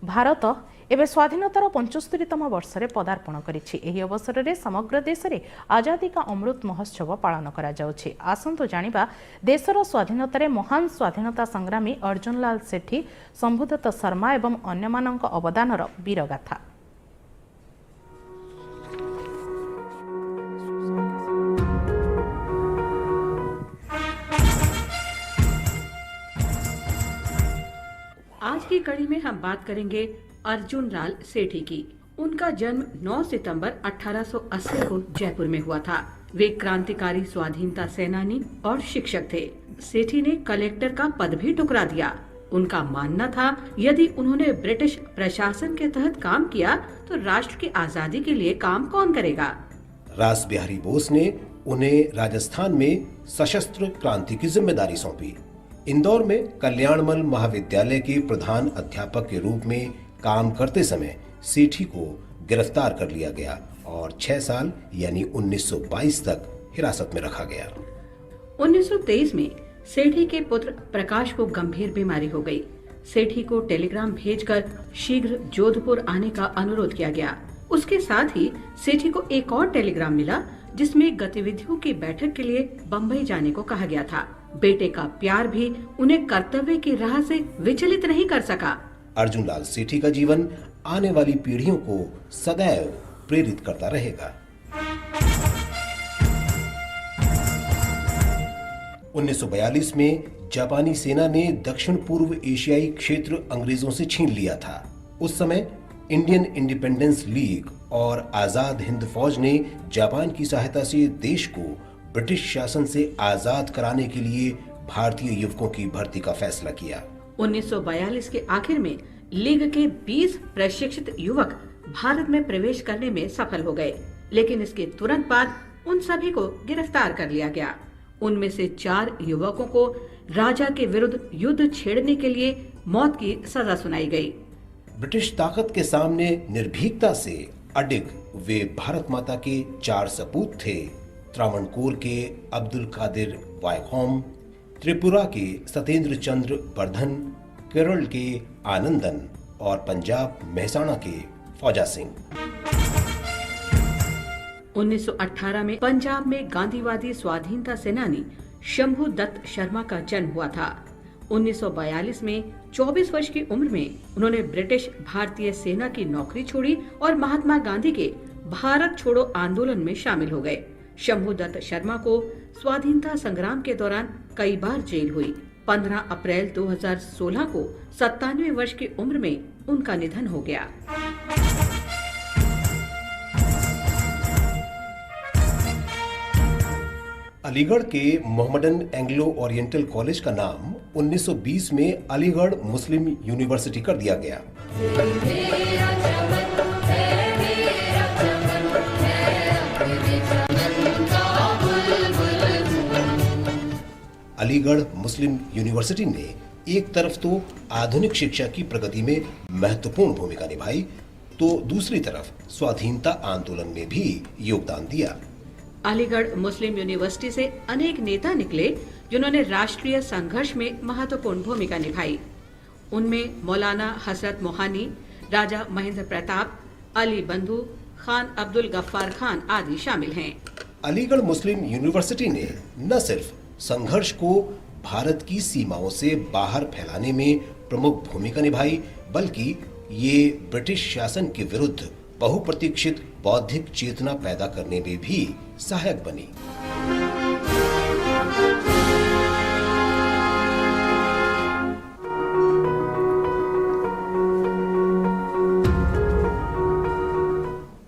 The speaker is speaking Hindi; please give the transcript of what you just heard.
भारत एवं स्वाधीनतार 75तम वर्ष में पदार्पण करिछि। एही अवसर में समग्र देश में आजादी का अमृत महोत्सव पालन करा जाउछि। आसंतु जानिबा देशर स्वाधीनतार महान स्वाधीनता संग्रामी अर्जुन लाल सेठी, शंभुदत्त शर्मा एवं अन्यमानक अवदानर वीरगाथा। आज की कड़ी में हम बात करेंगे अर्जुन लाल सेठी की। उनका जन्म 9 सितंबर 1880 को जयपुर में हुआ था। वे क्रांतिकारी स्वाधीनता सेनानी और शिक्षक थे। सेठी ने कलेक्टर का पद भी ठुकरा दिया। उनका मानना था यदि उन्होंने ब्रिटिश प्रशासन के तहत काम किया तो राष्ट्र की आजादी के लिए काम कौन करेगा। रास बिहारी बोस ने उन्हें राजस्थान में सशस्त्र क्रांति की जिम्मेदारी सौंपी। इंदौर में कल्याणमल महाविद्यालय के प्रधान अध्यापक के रूप में काम करते समय सेठी को गिरफ्तार कर लिया गया और 6 साल यानी 1922 तक हिरासत में रखा गया। 1923 में सेठी के पुत्र प्रकाश को गंभीर बीमारी हो गई। सेठी को टेलीग्राम भेजकर शीघ्र जोधपुर आने का अनुरोध किया गया। उसके साथ ही सेठी को एक और टेलीग्राम मिला जिसमें गतिविधियों की बैठक के लिए बम्बई जाने को कहा गया था। बेटे का प्यार भी उन्हें कर्तव्य की राह से विचलित नहीं कर सका। अर्जुन लाल सेठी का जीवन आने वाली पीढ़ियों को सदैव प्रेरित करता रहेगा। 1942 में जापानी सेना ने दक्षिण पूर्व एशियाई क्षेत्र अंग्रेजों से छीन लिया था। उस समय इंडियन इंडिपेंडेंस लीग और आजाद हिंद फौज ने जापान की सहायता से देश को ब्रिटिश शासन से आजाद कराने के लिए भारतीय युवकों की भर्ती का फैसला किया। 1942 के आखिर में लीग के 20 प्रशिक्षित युवक भारत में प्रवेश करने में सफल हो गए, लेकिन इसके तुरंत बाद उन सभी को गिरफ्तार कर लिया गया। उनमें से 4 युवकों को राजा के विरुद्ध युद्ध छेड़ने के लिए मौत की सजा सुनाई गई। ब्रिटिश ताकत के सामने निर्भीकता से अडिग वे भारत माता के 4 सपूत थे। त्रावणकोर के अब्दुल कादिर वायखोम, त्रिपुरा के सत्येंद्र चंद्र वर्धन, केरल के आनंदन और पंजाब मेहसाणा के फौजा सिंह। 1918 में पंजाब में गांधीवादी स्वाधीनता सेनानी शंभुदत्त शर्मा का जन्म हुआ था। 1942 में 24 वर्ष की उम्र में उन्होंने ब्रिटिश भारतीय सेना की नौकरी छोड़ी और महात्मा गांधी के भारत छोड़ो आंदोलन में शामिल हो गए। शंभुदत्त शर्मा को स्वाधीनता संग्राम के दौरान कई बार जेल हुई। 15 अप्रैल 2016 को 97 वर्ष की उम्र में उनका निधन हो गया। अलीगढ़ के मोहम्मडन एंग्लो ओरिएंटल कॉलेज का नाम 1920 में अलीगढ़ मुस्लिम यूनिवर्सिटी कर दिया गया। अलीगढ़ मुस्लिम यूनिवर्सिटी ने एक तरफ तो आधुनिक शिक्षा की प्रगति में महत्वपूर्ण भूमिका निभाई, तो दूसरी तरफ स्वाधीनता आंदोलन में भी योगदान दिया। अलीगढ़ मुस्लिम यूनिवर्सिटी से अनेक नेता निकले जिन्होंने राष्ट्रीय संघर्ष में महत्वपूर्ण भूमिका निभाई। उनमें मौलाना हजरत मोहानी, राजा महेंद्र प्रताप, अली बंधु, खान अब्दुल गफ्फार खान आदि शामिल हैं। अलीगढ़ मुस्लिम यूनिवर्सिटी ने न सिर्फ संघर्ष को भारत की सीमाओं से बाहर फैलाने में प्रमुख भूमिका निभाई, बल्कि ये ब्रिटिश शासन के विरुद्ध बहुप्रतीक्षित बौद्धिक चेतना पैदा करने में भी सहायक बनी।